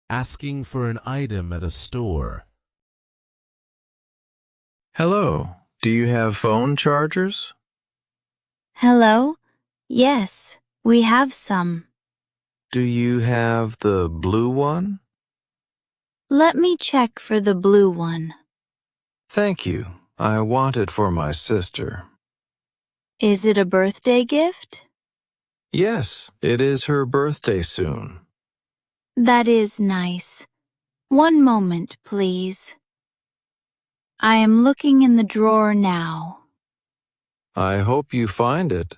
asking for an item at a store. Hello, do you have phone chargers? Hello? Yes, we have some. Do you have the blue one? Let me check for the blue one. Thank you. I want it for my sister. Is it a birthday gift? Yes, it is her birthday soon. That is nice. One moment, please. I am looking in the drawer now. I hope you find it.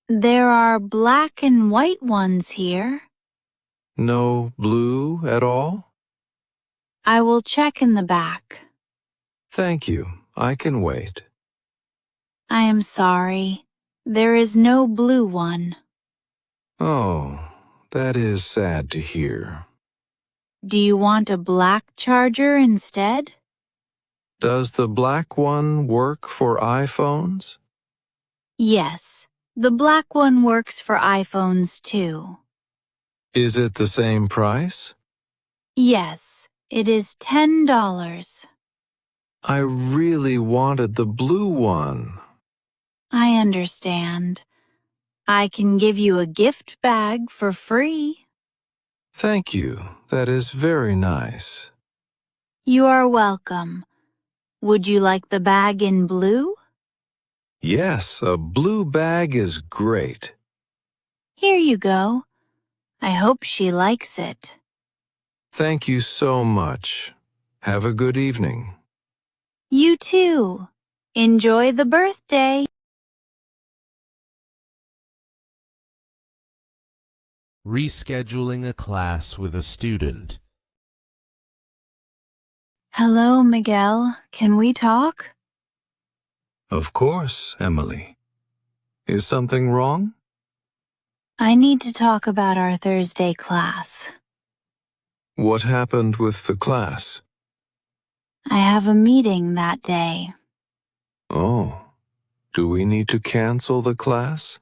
There are black and white ones here. No blue at all? I will check in the back. Thank you. I can wait. I am sorry. There is no blue one. Oh, that is sad to hear. Do you want a black charger instead? Does the black one work for iPhones? Yes, the black one works for iPhones too. Is it the same price? Yes, it is $10. I really wanted the blue one. I understand. I can give you a gift bag for free. Thank you. That is very nice. You are welcome. Would you like the bag in blue? Yes, a blue bag is great. Here you go. I hope she likes it. Thank you so much. Have a good evening. You too. Enjoy the birthday. Rescheduling a class with a student. Hello, Miguel. Can we talk? Of course, Emily. Is something wrong? I need to talk about our Thursday class. What happened with the class? I have a meeting that day. Oh, do we need to cancel the class?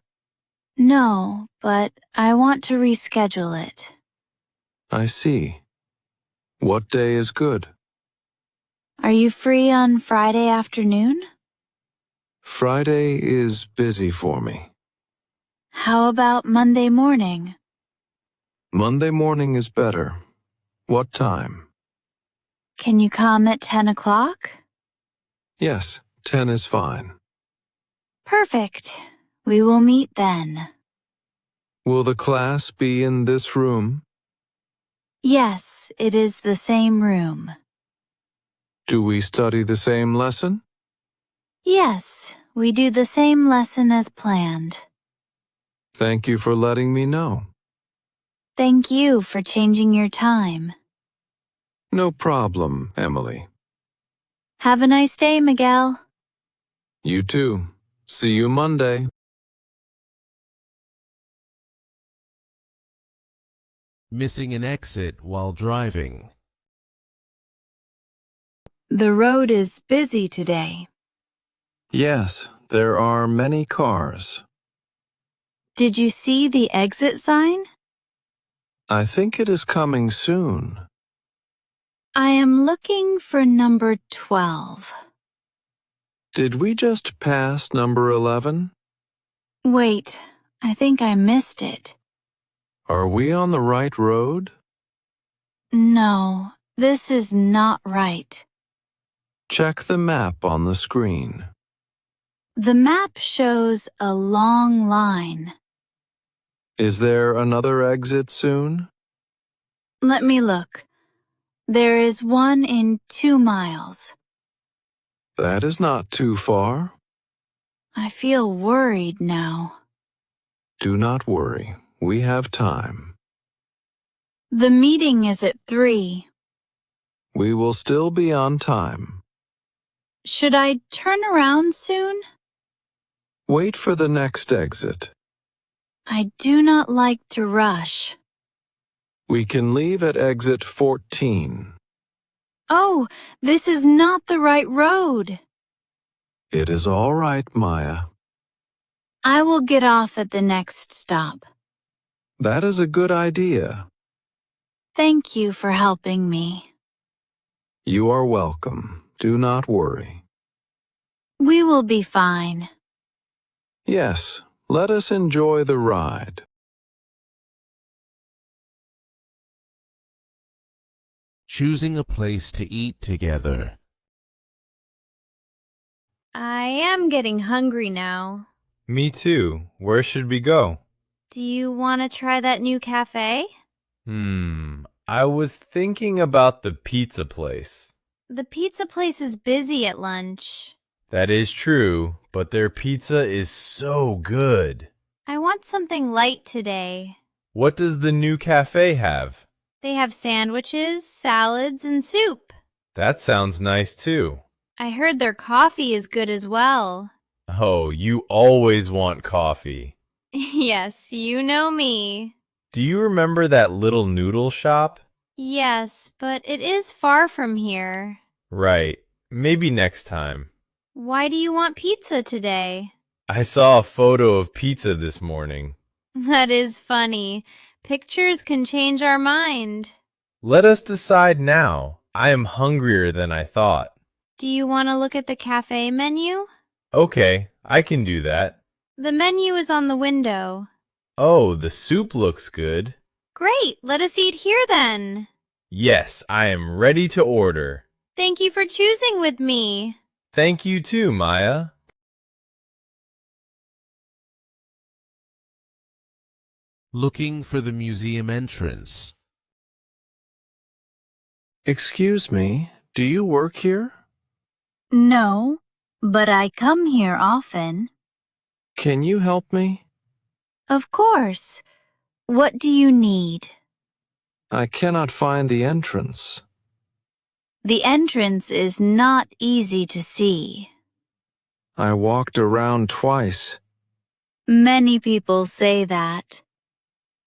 No, but I want to reschedule it. I see. What day is good? Are you free on Friday afternoon? Friday is busy for me. How about Monday morning? Monday morning is better. What time? Can you come at 10 o'clock? Yes, 10 is fine. Perfect. We will meet then. Will the class be in this room? Yes, it is the same room. Do we study the same lesson? Yes, we do the same lesson as planned. Thank you for letting me know. Thank you for changing your time. No problem, Emily. Have a nice day, Miguel. You too. See you Monday. Missing an exit while driving. The road is busy today. Yes, there are many cars. Did you see the exit sign? I think it is coming soon. I am looking for number 12. Did we just pass number 11? Wait, I think I missed it. Are we on the right road? No, this is not right. Check the map on the screen. The map shows a long line. Is there another exit soon? Let me look. There is one in 2 miles. That is not too far. I feel worried now. Do not worry. We have time. The meeting is at 3. We will still be on time. Should I turn around soon? Wait for the next exit. I do not like to rush. We can leave at exit 14. Oh, this is not the right road. It is all right, Maya. I will get off at the next stop. That is a good idea. Thank you for helping me. You are welcome. Do not worry. We will be fine. Yes, let us enjoy the ride. Choosing a place to eat together. I am getting hungry now. Me too. Where should we go? Do you want to try that new cafe? I was thinking about the pizza place. The pizza place is busy at lunch. That is true, but their pizza is so good. I want something light today. What does the new cafe have? They have sandwiches, salads, and soup. That sounds nice too. I heard their coffee is good as well. Oh, you always want coffee. Yes, you know me. Do you remember that little noodle shop? Yes, but it is far from here. Right. Maybe next time. Why do you want pizza today? I saw a photo of pizza this morning. That is funny. Pictures can change our mind. Let us decide now. I am hungrier than I thought. Do you want to look at the cafe menu? Okay, I can do that. The menu is on the window. Oh, the soup looks good. Great, let us eat here then. Yes, I am ready to order. Thank you for choosing with me. Thank you too, Maya. Looking for the museum entrance. Excuse me, do you work here? No, but I come here often. Can you help me? Of course. What do you need? I cannot find the entrance. The entrance is not easy to see. I walked around twice. Many people say that.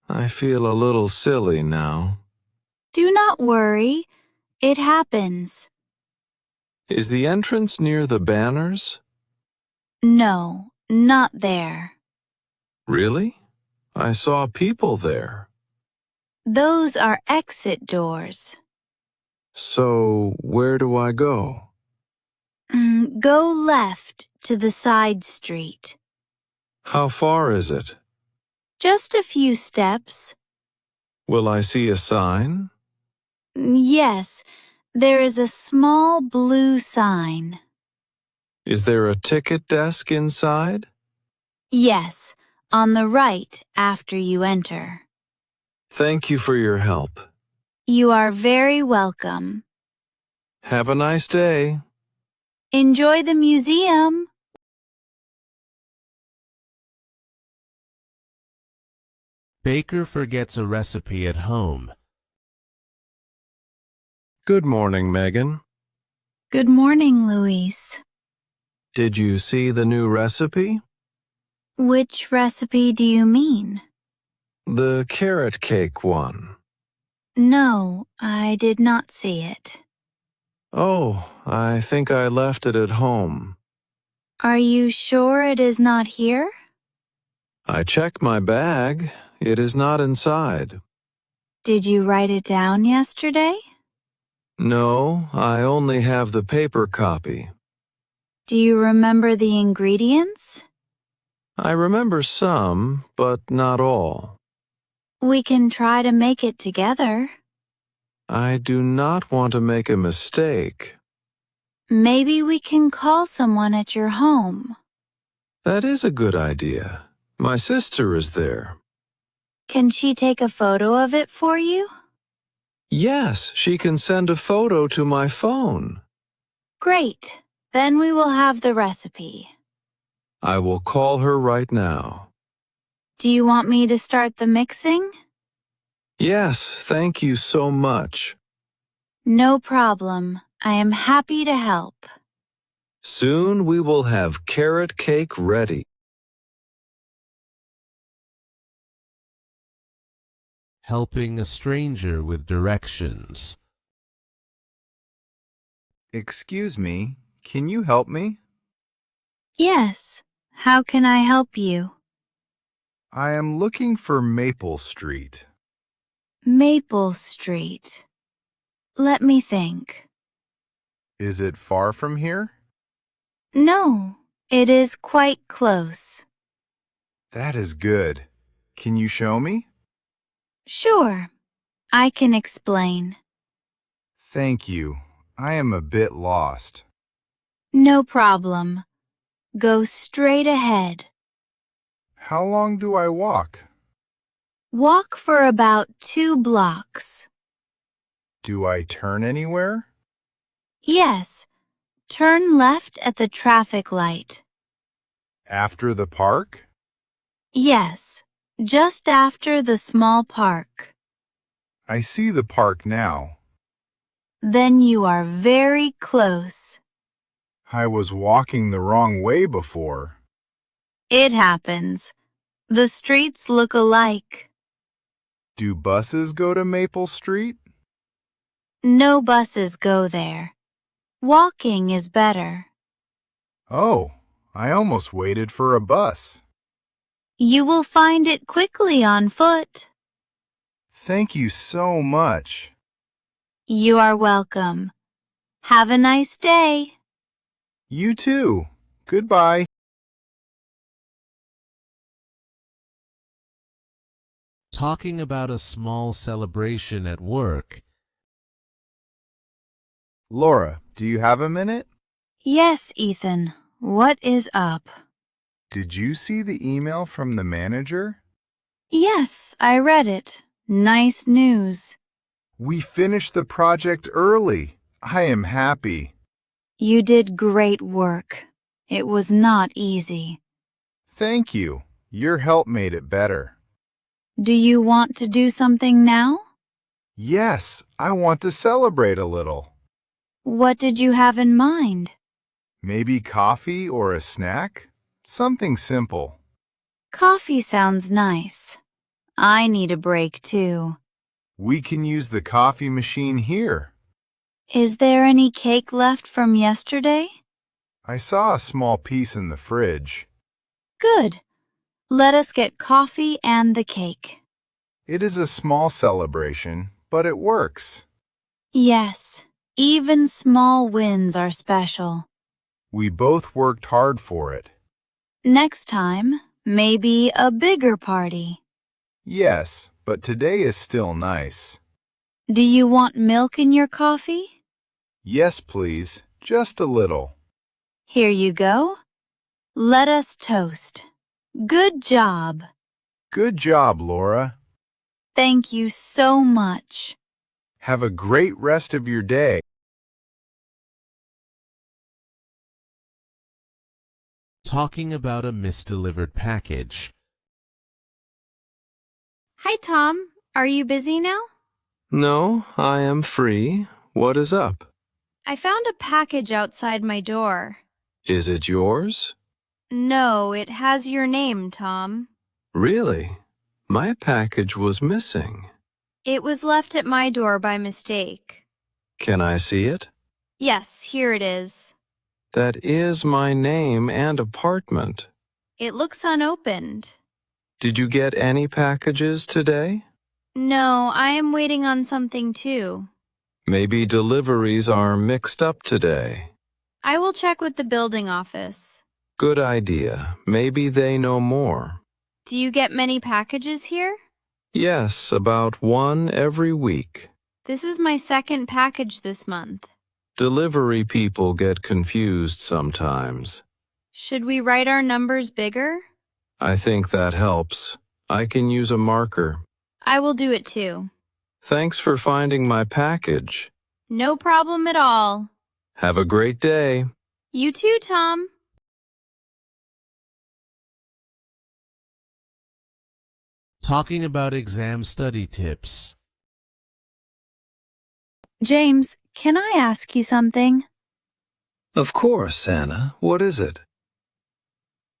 I feel a little silly now. Do not worry. It happens. Is the entrance near the banners? No, not there. Really? I saw people there. Those are exit doors. So, where do I go? Go left to the side street. How far is it? Just a few steps. Will I see a sign? Yes, there is a small blue sign. Is there a ticket desk inside? Yes, on the right after you enter. Thank you for your help. You are very welcome. Have a nice day. Enjoy the museum. Baker forgets a recipe at home. Good morning, Megan. Good morning, Luis. Did you see the new recipe? Which recipe do you mean? The carrot cake one. No, I did not see it. Oh, I think I left it at home. Are you sure it is not here? I checked my bag. It is not inside. Did you write it down yesterday? No, I only have the paper copy. Do you remember the ingredients? I remember some, but not all. We can try to make it together. I do not want to make a mistake. Maybe we can call someone at your home. That is a good idea. My sister is there. Can she take a photo of it for you? Yes, she can send a photo to my phone. Great. Then we will have the recipe. I will call her right now. Do you want me to start the mixing? Yes, thank you so much. No problem. I am happy to help. Soon we will have carrot cake ready. Helping a stranger with directions. Excuse me, can you help me? Yes. How can I help you? I am looking for Maple Street. Maple Street. Let me think. Is it far from here? No, it is quite close. That is good. Can you show me? Sure, I can explain. Thank you. I am a bit lost. No problem. Go straight ahead. How long do I walk? Walk for about 2 blocks. Do I turn anywhere? Yes, turn left at the traffic light. After the park? Yes, just after the small park. I see the park now. Then you are very close. I was walking the wrong way before. It happens. The streets look alike. Do buses go to Maple Street? No buses go there. Walking is better. Oh, I almost waited for a bus. You will find it quickly on foot. Thank you so much. You are welcome. Have a nice day. You too. Goodbye. Talking about a small celebration at work. Laura, do you have a minute? Yes, Ethan. What is up? Did you see the email from the manager? Yes, I read it. Nice news. We finished the project early. I am happy. You did great work. It was not easy. Thank you. Your help made it better. Do you want to do something now? Yes, I want to celebrate a little. What did you have in mind? Maybe coffee or a snack? Something simple. Coffee sounds nice. I need a break too. We can use the coffee machine here. Is there any cake left from yesterday? I saw a small piece in the fridge. Good. Let us get coffee and the cake. It is a small celebration, but it works. Yes, even small wins are special. We both worked hard for it. Next time, maybe a bigger party. Yes, but today is still nice. Do you want milk in your coffee? Yes, please. Just a little. Here you go. Let us toast. Good job. Good job, Laura. Thank you so much. Have a great rest of your day. Talking about a misdelivered package. Hi, Tom. Are you busy now? No, I am free. What is up? I found a package outside my door. Is it yours? No, it has your name, Tom. Really? My package was missing. It was left at my door by mistake. Can I see it? Yes, here it is. That is my name and apartment. It looks unopened. Did you get any packages today? No, I am waiting on something too. Maybe deliveries are mixed up today. I will check with the building office. Good idea. Maybe they know more. Do you get many packages here? Yes, about one every week. This is my second package this month. Delivery people get confused sometimes. Should we write our numbers bigger? I think that helps. I can use a marker. I will do it too. Thanks for finding my package. No problem at all. Have a great day. You too, Tom. Talking about exam study tips. James, can I ask you something? Of course, Anna. What is it?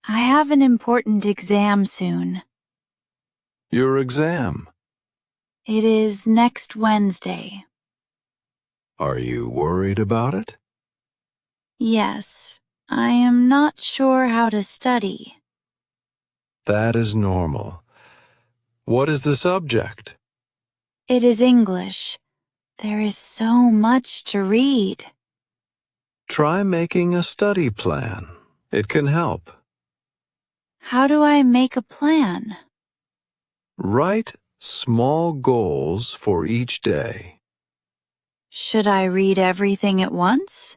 I have an important exam soon. Your exam. It is next Wednesday. Are you worried about it? Yes, I am not sure how to study. That is normal. What is the subject? It is English. There is so much to read. Try making a study plan. It can help. How do I make a plan? Write small goals for each day. Should I read everything at once?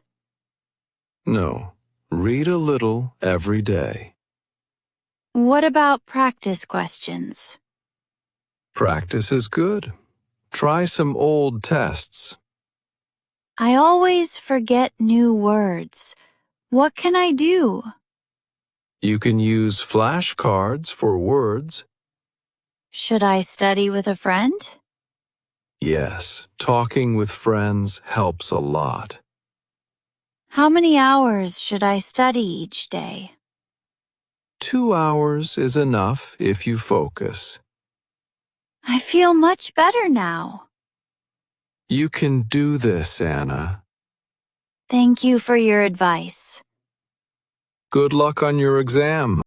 No, read a little every day. What about practice questions? Practice is good. Try some old tests. I always forget new words. What can I do? You can use flashcards for words. Should I study with a friend? Yes, talking with friends helps a lot. How many hours should I study each day? 2 hours is enough if you focus. I feel much better now. You can do this, Anna. Thank you for your advice. Good luck on your exam.